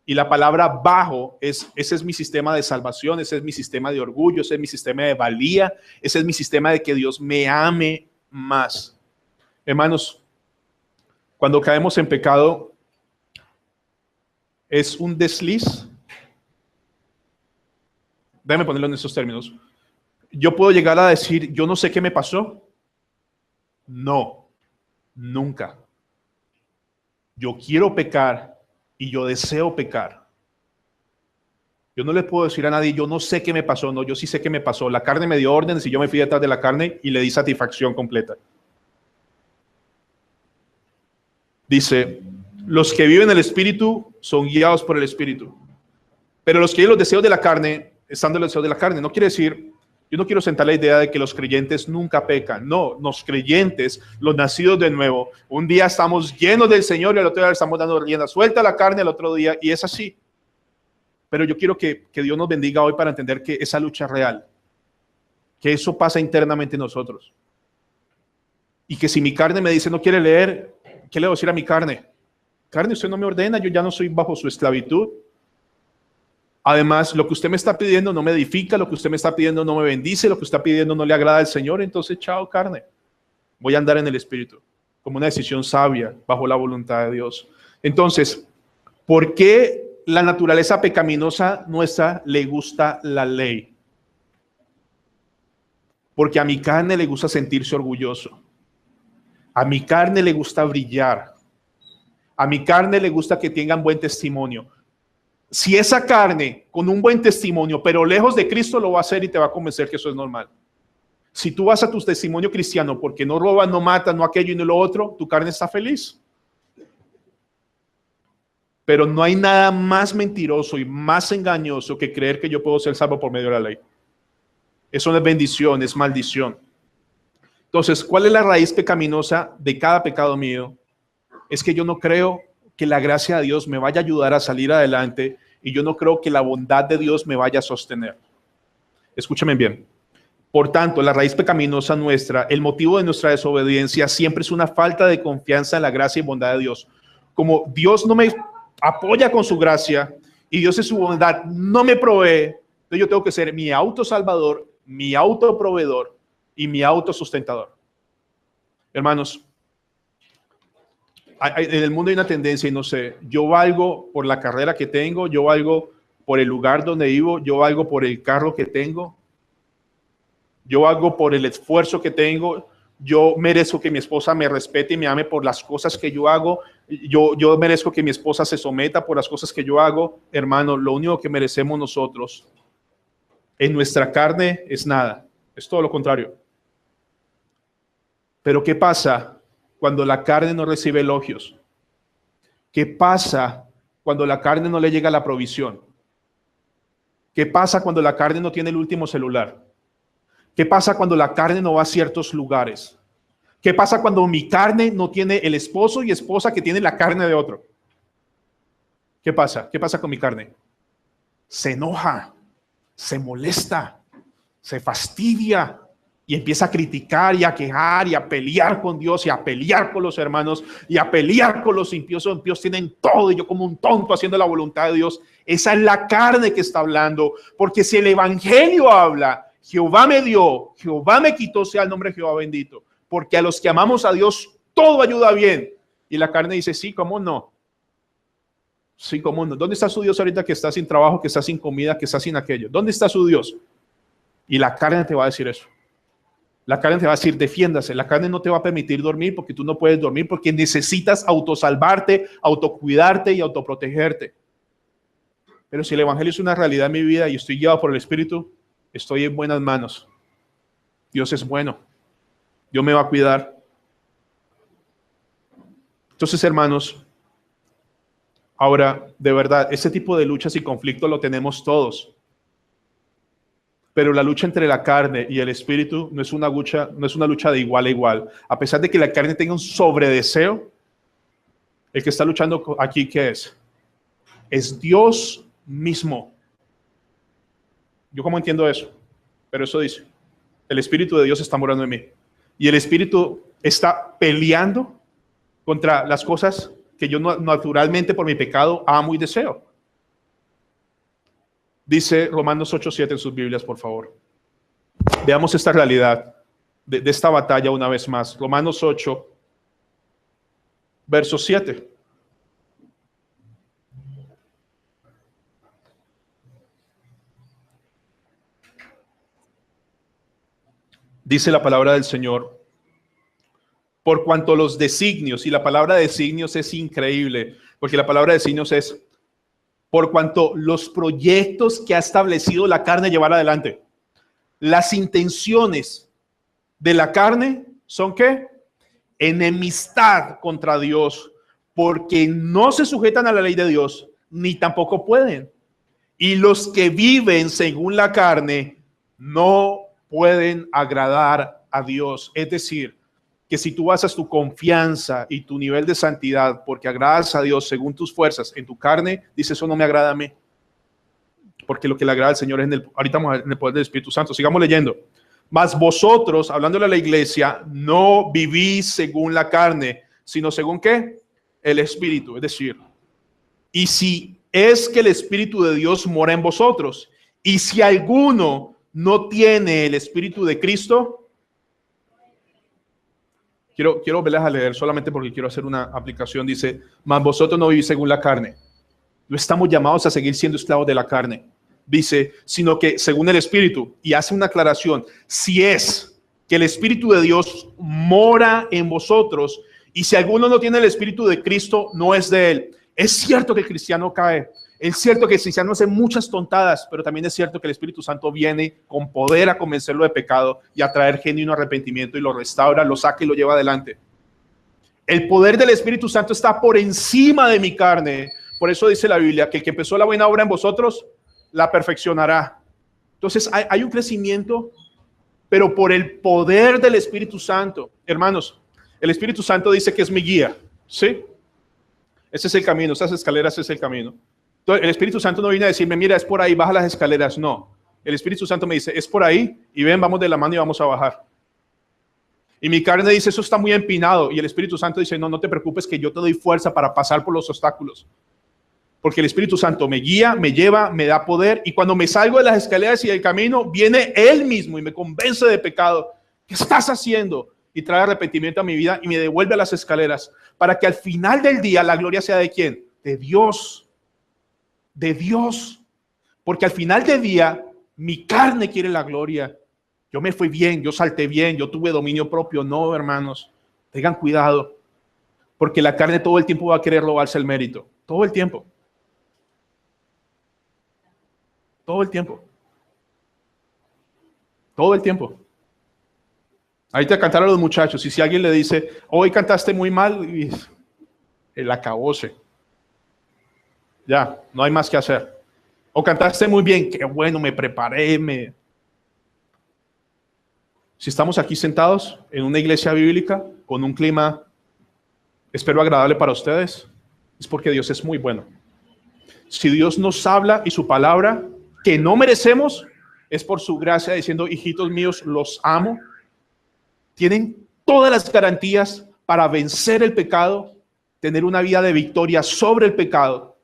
Y la palabra bajo ese es mi sistema de salvación, ese es mi sistema de orgullo, ese es mi sistema de valía, ese es mi sistema de que Dios me ame más. Hermanos, cuando caemos en pecado, es un desliz. Déjame ponerlo en esos términos. Yo puedo llegar a decir, yo no sé qué me pasó. No, nunca. Yo quiero pecar y yo deseo pecar. Yo no le puedo decir a nadie, yo no sé qué me pasó. No, yo sí sé qué me pasó. La carne me dio órdenes y yo me fui detrás de la carne y le di satisfacción completa. Dice, los que viven el Espíritu son guiados por el Espíritu. Pero los que viven los deseos de la carne, están de los deseos de la carne. No quiere decir, yo no quiero sentar la idea de que los creyentes nunca pecan. No, los creyentes, los nacidos de nuevo, un día estamos llenos del Señor y al otro día estamos dando rienda suelta a la carne, al otro día, y es así. Pero yo quiero que Dios nos bendiga hoy para entender que esa lucha es real, que eso pasa internamente en nosotros. Y que si mi carne me dice no quiere leer, ¿qué le voy a decir a mi carne? Carne, usted no me ordena, yo ya no soy bajo su esclavitud. Además, lo que usted me está pidiendo no me edifica, lo que usted me está pidiendo no me bendice, lo que usted está pidiendo no le agrada al Señor, entonces chao carne. Voy a andar en el Espíritu, como una decisión sabia, bajo la voluntad de Dios. Entonces, ¿por qué la naturaleza pecaminosa nuestra le gusta la ley? Porque a mi carne le gusta sentirse orgulloso. A mi carne le gusta brillar. A mi carne le gusta que tengan buen testimonio. Si esa carne con un buen testimonio, pero lejos de Cristo, lo va a hacer y te va a convencer que eso es normal. Si tú vas a tu testimonio cristiano porque no robas, no matas, no aquello y no lo otro, tu carne está feliz. Pero no hay nada más mentiroso y más engañoso que creer que yo puedo ser salvo por medio de la ley. Eso no es bendición, es maldición. Entonces, ¿cuál es la raíz pecaminosa de cada pecado mío? Es que yo no creo que la gracia de Dios me vaya a ayudar a salir adelante y yo no creo que la bondad de Dios me vaya a sostener. Escúchame bien. Por tanto, la raíz pecaminosa nuestra, el motivo de nuestra desobediencia siempre es una falta de confianza en la gracia y bondad de Dios. Como Dios no me apoya con su gracia y Dios en su bondad no me provee, entonces yo tengo que ser mi autosalvador, mi autoproveedor y mi autosustentador. Hermanos, en el mundo hay una tendencia y no sé, yo valgo por la carrera que tengo, yo valgo por el lugar donde vivo, yo valgo por el carro que tengo, yo valgo por el esfuerzo que tengo, yo merezco que mi esposa me respete y me ame por las cosas que yo hago, yo merezco que mi esposa se someta por las cosas que yo hago. Hermano, lo único que merecemos nosotros en nuestra carne es nada, es todo lo contrario. Pero ¿qué pasa cuando la carne no recibe elogios? ¿Qué pasa cuando la carne no le llega la provisión? ¿Qué pasa cuando la carne no tiene el último celular? ¿Qué pasa cuando la carne no va a ciertos lugares? ¿Qué pasa cuando mi carne no tiene el esposo y esposa que tiene la carne de otro? ¿Qué pasa? ¿Qué pasa con mi carne? Se enoja, se molesta, se fastidia y empieza a criticar y a quejar y a pelear con Dios y a pelear con los hermanos y a pelear con los impíos. Los impíos tienen todo y yo como un tonto haciendo la voluntad de Dios. Esa es la carne que está hablando, porque si el evangelio habla, Jehová me dio, Jehová me quitó, sea el nombre de Jehová bendito, porque a los que amamos a Dios todo ayuda bien. Y la carne dice, sí, ¿cómo no? Sí, ¿cómo no? ¿Dónde está su Dios ahorita que está sin trabajo, que está sin comida, que está sin aquello? ¿Dónde está su Dios? Y la carne te va a decir eso. La carne te va a decir, defiéndase. La carne no te va a permitir dormir porque tú no puedes dormir porque necesitas autosalvarte, autocuidarte y autoprotegerte. Pero si el evangelio es una realidad en mi vida y estoy guiado por el Espíritu, estoy en buenas manos. Dios es bueno. Dios me va a cuidar. Entonces, hermanos, ahora, de verdad, ese tipo de luchas y conflictos lo tenemos todos. Pero la lucha entre la carne y el espíritu no es una lucha de igual a igual. A pesar de que la carne tenga un sobredeseo, el que está luchando aquí, ¿qué es? Es Dios mismo. ¿Yo cómo entiendo eso? Pero eso dice, el Espíritu de Dios está morando en mí. Y el Espíritu está peleando contra las cosas que yo naturalmente por mi pecado amo y deseo. Dice Romanos 8:7 en sus Biblias, por favor. Veamos esta realidad de esta batalla una vez más. Romanos 8, verso 7. Dice la palabra del Señor, por cuanto los designios, y la palabra designios es increíble, porque la palabra designios es por cuanto los proyectos que ha establecido la carne llevar adelante. Las intenciones de la carne son ¿qué? Enemistad contra Dios, porque no se sujetan a la ley de Dios, ni tampoco pueden. Y los que viven según la carne no pueden agradar a Dios. Es decir, que si tú basas tu confianza y tu nivel de santidad porque agradas a Dios según tus fuerzas en tu carne, dice eso no me agrada a mí. Porque lo que le agrada al Señor es ahorita vamos a ver en el poder del Espíritu Santo. Sigamos leyendo. Mas vosotros, hablándole a la iglesia, no vivís según la carne, sino según ¿qué? El Espíritu. Es decir, y si es que el Espíritu de Dios mora en vosotros, y si alguno no tiene el Espíritu de Cristo, quiero verlas a leer solamente porque quiero hacer una aplicación. Dice, mas vosotros no vivís según la carne. No estamos llamados a seguir siendo esclavos de la carne. Dice, sino que según el Espíritu, y hace una aclaración, si es que el Espíritu de Dios mora en vosotros, y si alguno no tiene el Espíritu de Cristo, no es de él. Es cierto que el cristiano cae, es cierto que el cristiano hace muchas tontadas, pero también es cierto que el Espíritu Santo viene con poder a convencerlo de pecado y a traer genuino arrepentimiento y lo restaura, lo saca y lo lleva adelante. El poder del Espíritu Santo está por encima de mi carne. Por eso dice la Biblia que el que empezó la buena obra en vosotros la perfeccionará. Entonces hay un crecimiento, pero por el poder del Espíritu Santo. Hermanos, el Espíritu Santo dice que es mi guía, ¿sí? Ese es el camino, esas escaleras es el camino. Entonces, el Espíritu Santo no viene a decirme, mira, es por ahí, baja las escaleras. No, el Espíritu Santo me dice, es por ahí, y ven, vamos de la mano y vamos a bajar. Y mi carne dice, eso está muy empinado. Y el Espíritu Santo dice, no, no te preocupes que yo te doy fuerza para pasar por los obstáculos. Porque el Espíritu Santo me guía, me lleva, me da poder. Y cuando me salgo de las escaleras y del camino, viene Él mismo y me convence de pecado. ¿Qué estás haciendo? Y trae arrepentimiento a mi vida y me devuelve a las escaleras. Para que al final del día la gloria sea de ¿quién? De Dios. De Dios. Porque al final del día mi carne quiere la gloria. Yo me fui bien, yo salté bien, yo tuve dominio propio. No, hermanos, tengan cuidado. Porque la carne todo el tiempo va a querer robarse el mérito. Todo el tiempo. Todo el tiempo. Todo el tiempo. Ahí te cantaron los muchachos. Y si alguien le dice, hoy cantaste muy mal, el acabose. Ya, no hay más que hacer. O cantaste muy bien, qué bueno, me preparé. Si estamos aquí sentados en una iglesia bíblica, con un clima, espero agradable para ustedes, es porque Dios es muy bueno. Si Dios nos habla y su palabra, que no merecemos, es por su gracia diciendo, hijitos míos, los amo. Tienen todas las garantías para vencer el pecado, tener una vida de victoria sobre el pecado,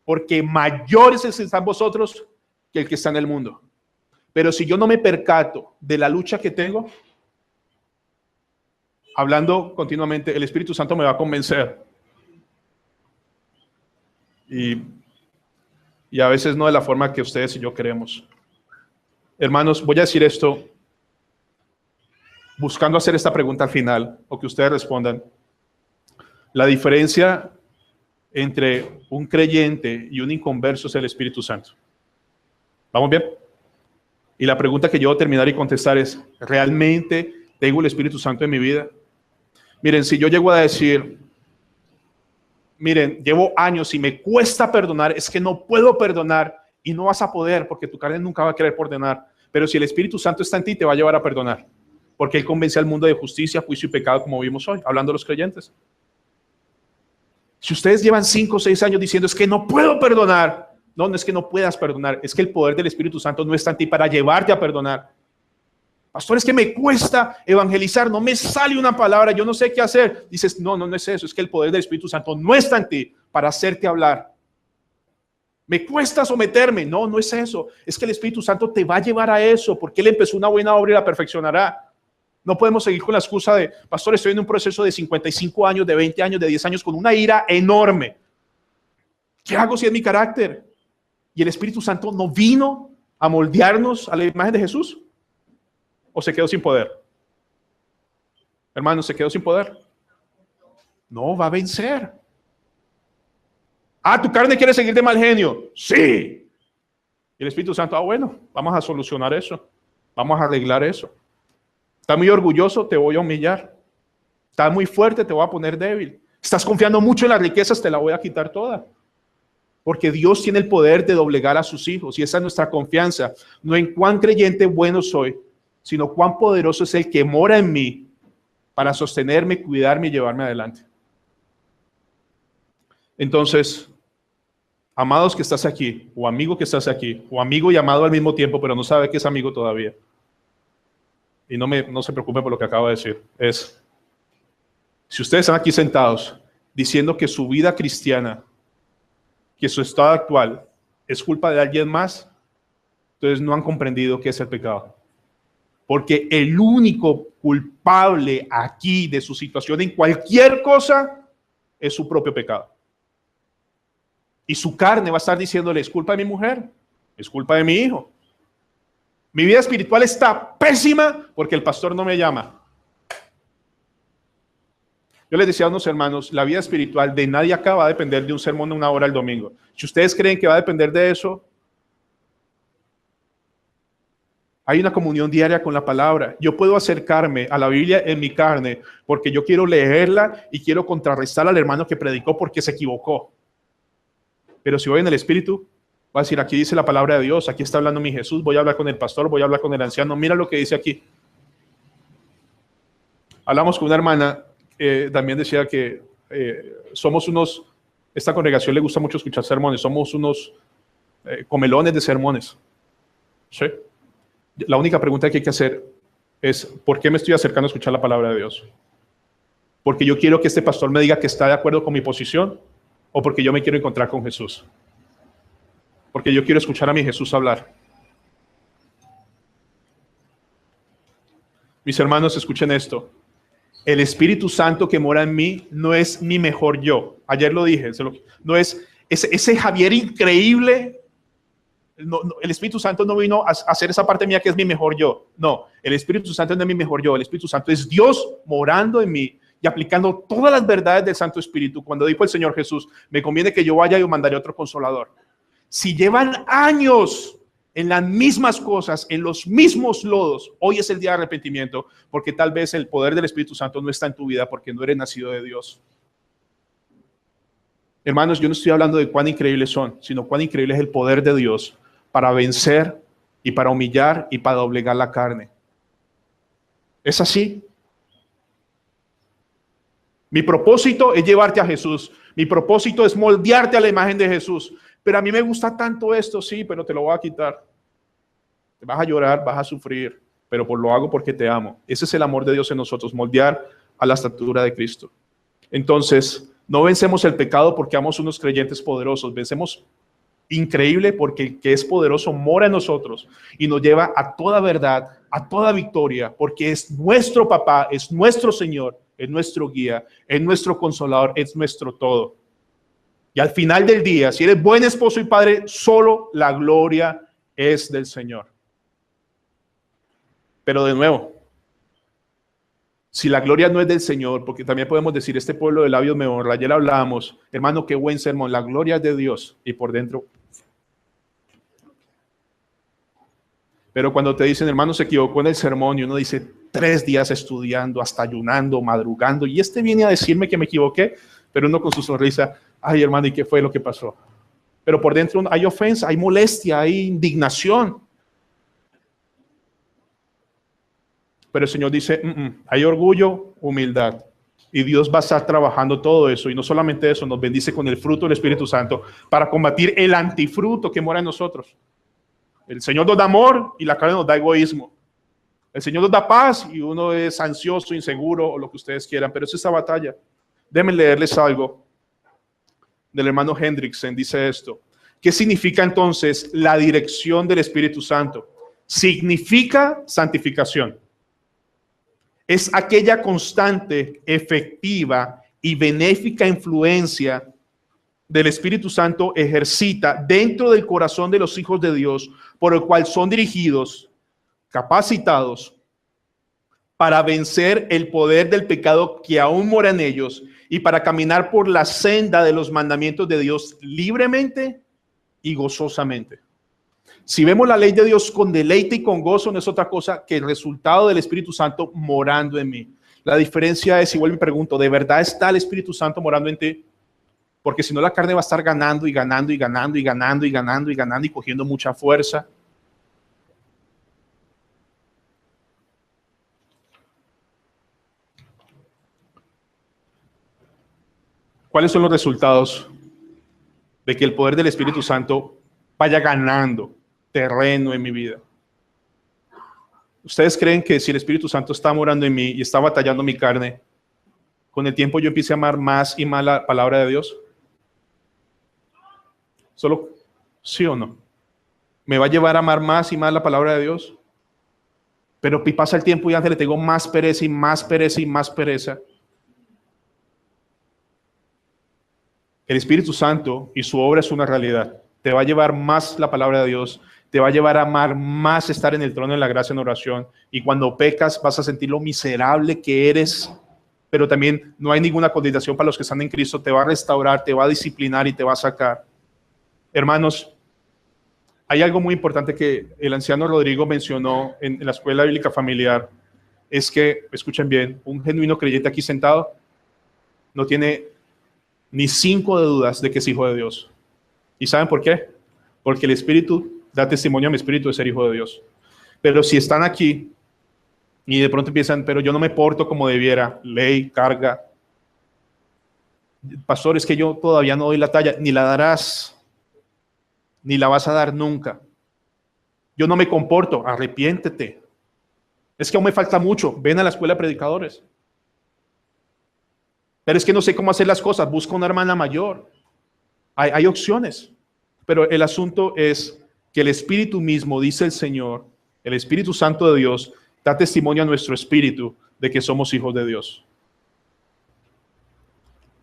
porque mayor es el que está en vosotros que el que está en el mundo. Pero si yo no me percato de la lucha que tengo, hablando continuamente, el Espíritu Santo me va a convencer. y, y a veces no de la forma que ustedes y yo queremos. Hermanos, voy a decir esto buscando hacer esta pregunta al final, o que ustedes respondan. La diferencia entre un creyente y un inconverso es el Espíritu Santo. ¿Vamos bien? Y la pregunta que yo voy a terminar y contestar es, ¿realmente tengo el Espíritu Santo en mi vida? Miren, si yo llego a decir, miren, llevo años y me cuesta perdonar, es que no puedo perdonar, y no vas a poder porque tu carne nunca va a querer perdonar. Pero si el Espíritu Santo está en ti, te va a llevar a perdonar, porque Él convence al mundo de justicia, juicio y pecado, como vimos hoy, hablando de los creyentes. Si ustedes llevan 5 o 6 años diciendo, es que no puedo perdonar, no es que no puedas perdonar, es que el poder del Espíritu Santo no está en ti para llevarte a perdonar. Pastor, es que me cuesta evangelizar, no me sale una palabra, yo no sé qué hacer. Dices, no es eso, es que el poder del Espíritu Santo no está en ti para hacerte hablar. Me cuesta someterme, no es eso, es que el Espíritu Santo te va a llevar a eso, porque Él empezó una buena obra y la perfeccionará. No podemos seguir con la excusa de, pastor, estoy en un proceso de 55 años, de 20 años, de 10 años, con una ira enorme. ¿Qué hago si es mi carácter? ¿Y el Espíritu Santo no vino a moldearnos a la imagen de Jesús? ¿O se quedó sin poder? Hermano, ¿se quedó sin poder? No, va a vencer. ¿Tu carne quiere seguir de mal genio? Sí. Y el Espíritu Santo, bueno, vamos a solucionar eso. Vamos a arreglar eso. ¿Estás muy orgulloso? Te voy a humillar. ¿Estás muy fuerte? Te voy a poner débil. ¿Estás confiando mucho en las riquezas? Te la voy a quitar toda. Porque Dios tiene el poder de doblegar a sus hijos, y esa es nuestra confianza. No en cuán creyente bueno soy, sino cuán poderoso es el que mora en mí para sostenerme, cuidarme y llevarme adelante. Entonces, amados que estás aquí, o amigo que estás aquí, o amigo y amado al mismo tiempo, pero no sabe que es amigo todavía. Y no se preocupe por lo que acabo de decir. Si ustedes están aquí sentados diciendo que su vida cristiana, que su estado actual es culpa de alguien más, entonces no han comprendido qué es el pecado. Porque el único culpable aquí de su situación en cualquier cosa es su propio pecado. Y su carne va a estar diciéndole, es culpa de mi mujer, es culpa de mi hijo. Mi vida espiritual está pésima porque el pastor no me llama. Yo les decía a unos hermanos, la vida espiritual de nadie acá va a depender de un sermón de 1 hora el domingo. Si ustedes creen que va a depender de eso, hay una comunión diaria con la palabra. Yo puedo acercarme a la Biblia en mi carne porque yo quiero leerla y quiero contrarrestar al hermano que predicó porque se equivocó. Pero si voy en el Espíritu, va a decir, aquí dice la palabra de Dios, aquí está hablando mi Jesús, voy a hablar con el pastor, voy a hablar con el anciano, mira lo que dice aquí. Hablamos con una hermana, también decía que esta congregación le gusta mucho escuchar sermones, somos unos comelones de sermones. ¿Sí? La única pregunta que hay que hacer es, ¿por qué me estoy acercando a escuchar la palabra de Dios? ¿Porque yo quiero que este pastor me diga que está de acuerdo con mi posición? ¿O porque yo me quiero encontrar con Jesús? Porque yo quiero escuchar a mi Jesús hablar. Mis hermanos, escuchen esto. El Espíritu Santo que mora en mí no es mi mejor yo. Ayer lo dije. No es ese Javier increíble. El Espíritu Santo no vino a hacer esa parte mía que es mi mejor yo. No, el Espíritu Santo no es mi mejor yo. El Espíritu Santo es Dios morando en mí y aplicando todas las verdades del Santo Espíritu. Cuando dijo el Señor Jesús, me conviene que yo vaya y mandaré otro consolador. Si llevan años en las mismas cosas, en los mismos lodos, hoy es el día de arrepentimiento, porque tal vez el poder del Espíritu Santo no está en tu vida porque no eres nacido de Dios. Hermanos, yo no estoy hablando de cuán increíbles son, sino cuán increíble es el poder de Dios para vencer y para humillar y para doblegar la carne. ¿Es así? Mi propósito es llevarte a Jesús. Mi propósito es moldearte a la imagen de Jesús. Pero a mí me gusta tanto esto, sí, pero te lo voy a quitar. Te vas a llorar, vas a sufrir, pero lo hago porque te amo. Ese es el amor de Dios en nosotros, moldear a la estatura de Cristo. Entonces, no vencemos el pecado porque somos unos creyentes poderosos. Vencemos increíble porque el que es poderoso mora en nosotros y nos lleva a toda verdad, a toda victoria, porque es nuestro papá, es nuestro Señor, es nuestro guía, es nuestro consolador, es nuestro todo. Y al final del día, si eres buen esposo y padre, solo la gloria es del Señor. Pero de nuevo, si la gloria no es del Señor, porque también podemos decir, este pueblo de labios me honra. Ayer hablábamos, hermano, qué buen sermón. La gloria es de Dios y por dentro. Pero cuando te dicen, hermano, se equivocó en el sermón y uno dice 3 días estudiando, hasta ayunando, madrugando, y este viene a decirme que me equivoqué, pero uno con su sonrisa, ay, hermano, ¿y qué fue lo que pasó? Pero por dentro hay ofensa, hay molestia, hay indignación. Pero el Señor dice, hay orgullo, humildad. Y Dios va a estar trabajando todo eso. Y no solamente eso, nos bendice con el fruto del Espíritu Santo para combatir el antifruto que mora en nosotros. El Señor nos da amor y la carne nos da egoísmo. El Señor nos da paz y uno es ansioso, inseguro o lo que ustedes quieran. Pero es esa batalla. Déjenme leerles algo del hermano Hendrickson. Dice esto. ¿Qué significa entonces la dirección del Espíritu Santo? Significa santificación. Es aquella constante, efectiva y benéfica influencia del Espíritu Santo ejercita dentro del corazón de los hijos de Dios, por el cual son dirigidos, capacitados para vencer el poder del pecado que aún mora en ellos y para caminar por la senda de los mandamientos de Dios libremente y gozosamente. Si vemos la ley de Dios con deleite y con gozo, no es otra cosa que el resultado del Espíritu Santo morando en mí. La diferencia es, igual me pregunto, ¿de verdad está el Espíritu Santo morando en ti? Porque si no, la carne va a estar ganando y ganando y ganando y ganando y ganando y ganando y cogiendo mucha fuerza. ¿Cuáles son los resultados de que el poder del Espíritu Santo vaya ganando terreno en mi vida? ¿Ustedes creen que si el Espíritu Santo está morando en mí y está batallando mi carne, con el tiempo yo empiece a amar más y más la palabra de Dios? ¿Solo sí o no? ¿Me va a llevar a amar más y más la palabra de Dios? Pero pasa el tiempo y antes le tengo más pereza y más pereza y más pereza. El Espíritu Santo y su obra es una realidad. Te va a llevar más la palabra de Dios, te va a llevar a amar más estar en el trono de la gracia en oración. Y cuando pecas vas a sentir lo miserable que eres, pero también no hay ninguna condenación para los que están en Cristo. Te va a restaurar, te va a disciplinar y te va a sacar. Hermanos, hay algo muy importante que el anciano Rodrigo mencionó en la escuela bíblica familiar. Es que, escuchen bien, un genuino creyente aquí sentado no tiene ni 5 de dudas de que es hijo de Dios. ¿Y saben por qué? Porque el Espíritu da testimonio a mi espíritu de ser hijo de Dios. Pero si están aquí y de pronto piensan, pero yo no me porto como debiera, ley, carga, pastor, es que yo todavía no doy la talla, ni la darás, ni la vas a dar nunca. Yo no me comporto, arrepiéntete. Es que aún me falta mucho, ven a la escuela de predicadores. Pero es que no sé cómo hacer las cosas, busca una hermana mayor. Hay opciones, pero el asunto es que el Espíritu mismo, dice el Señor, el Espíritu Santo de Dios, da testimonio a nuestro espíritu de que somos hijos de Dios.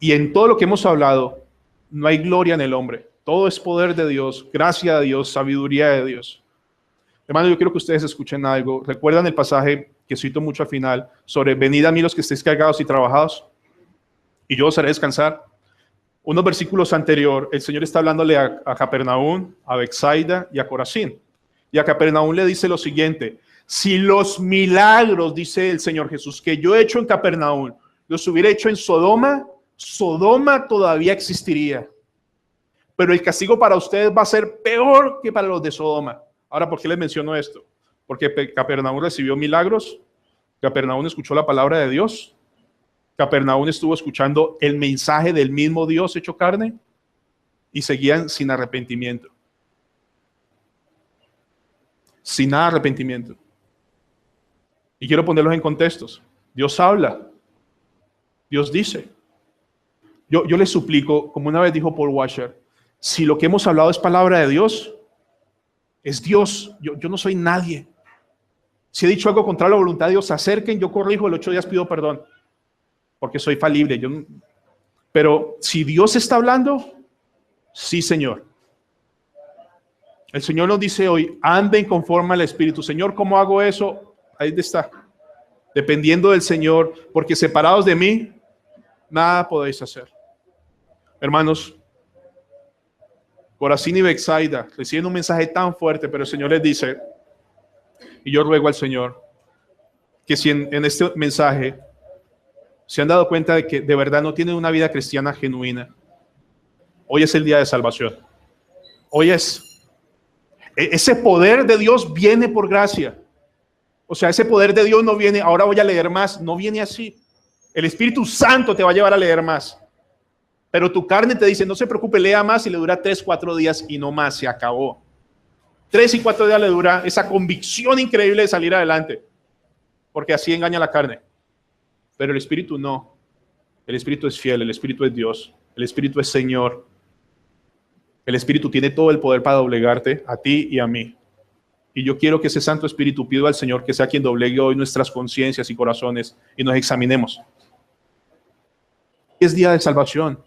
Y en todo lo que hemos hablado, no hay gloria en el hombre. Todo es poder de Dios, gracia de Dios, sabiduría de Dios. Hermano, yo quiero que ustedes escuchen algo. ¿Recuerdan el pasaje que cito mucho al final sobre venid a mí los que estéis cargados y trabajados, y yo os haré descansar? Unos versículos anterior, el Señor está hablándole a Capernaum, a Betsaida y a Corazín. Y a Capernaum le dice lo siguiente: si los milagros, dice el Señor Jesús, que yo he hecho en Capernaum, los hubiera hecho en Sodoma, Sodoma todavía existiría. Pero el castigo para ustedes va a ser peor que para los de Sodoma. Ahora, ¿por qué les menciono esto? Porque Capernaum recibió milagros, Capernaum escuchó la palabra de Dios, Capernaum estuvo escuchando el mensaje del mismo Dios hecho carne y seguían sin arrepentimiento. Sin nada de arrepentimiento. Y quiero ponerlos en contextos. Dios habla. Dios dice. Yo les suplico, como una vez dijo Paul Washer, si lo que hemos hablado es palabra de Dios, es Dios. Yo no soy nadie. Si he dicho algo contra la voluntad de Dios, acerquen, yo corrijo, el 8 días pido perdón. Porque soy falible. Pero si Dios está hablando, Sí, Señor. El Señor nos dice hoy, anden conforme al Espíritu. Señor, ¿cómo hago eso? Ahí está. Dependiendo del Señor, porque separados de mí, nada podéis hacer. Hermanos, Corazín y Betsaida reciben un mensaje tan fuerte, pero el Señor les dice, y yo ruego al Señor, que si en este mensaje se han dado cuenta de que de verdad no tienen una vida cristiana genuina, hoy es el día de salvación. Hoy ese poder de Dios viene por gracia. O sea, ese poder de Dios no viene, ahora voy a leer más, no viene así. El Espíritu Santo te va a llevar a leer más. Pero tu carne te dice, no se preocupe, lea más y le dura 3, 4 días y no más, se acabó. 3 y 4 días le dura esa convicción increíble de salir adelante. Porque así engaña la carne. Pero el Espíritu no. El Espíritu es fiel, el Espíritu es Dios, el Espíritu es Señor. El Espíritu tiene todo el poder para doblegarte a ti y a mí. Y yo quiero que ese Santo Espíritu pido al Señor que sea quien doblegue hoy nuestras conciencias y corazones y nos examinemos. Hoy es día de salvación.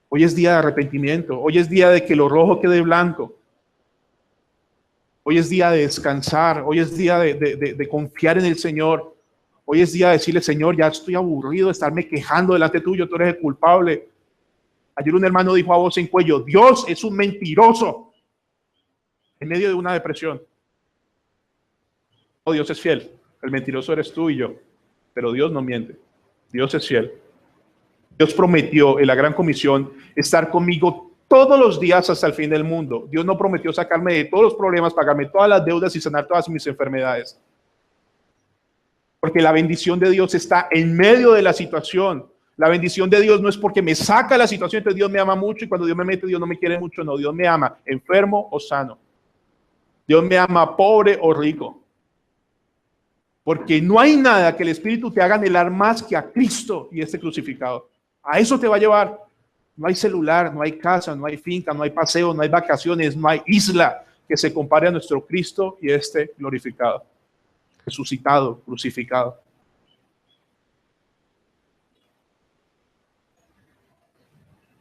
Hoy es día de arrepentimiento. Hoy es día de que lo rojo quede blanco. Hoy es día de descansar. Hoy es día de confiar en el Señor. Hoy es día de decirle, Señor, ya estoy aburrido de estarme quejando delante tuyo. Tú eres el culpable. Ayer un hermano dijo a voz en cuello, Dios es un mentiroso en medio de una depresión. Oh, Dios es fiel. El mentiroso eres tú y yo. Pero Dios no miente. Dios es fiel. Dios prometió en la gran comisión estar conmigo todos los días hasta el fin del mundo. Dios no prometió sacarme de todos los problemas, pagarme todas las deudas y sanar todas mis enfermedades. Porque la bendición de Dios está en medio de la situación. La bendición de Dios no es porque me saca la situación, entonces Dios me ama mucho y cuando Dios me mete, Dios no me quiere mucho. No, Dios me ama enfermo o sano. Dios me ama pobre o rico. Porque no hay nada que el Espíritu te haga anhelar más que a Cristo y este crucificado. A eso te va a llevar. No hay celular, no hay casa, no hay finca, no hay paseo, no hay vacaciones, no hay isla que se compare a nuestro Cristo y este glorificado, resucitado, crucificado.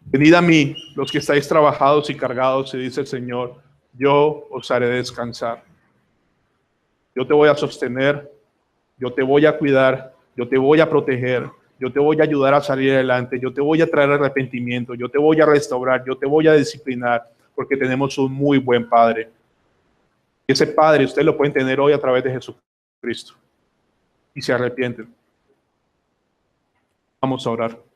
Venid a mí, los que estáis trabajados y cargados, y dice el Señor, yo os haré descansar. Yo te voy a sostener, yo te voy a cuidar, yo te voy a proteger, yo te voy a ayudar a salir adelante, yo te voy a traer arrepentimiento, yo te voy a restaurar, yo te voy a disciplinar, porque tenemos un muy buen Padre. Y ese Padre ustedes lo pueden tener hoy a través de Jesucristo. Y se arrepienten. Vamos a orar.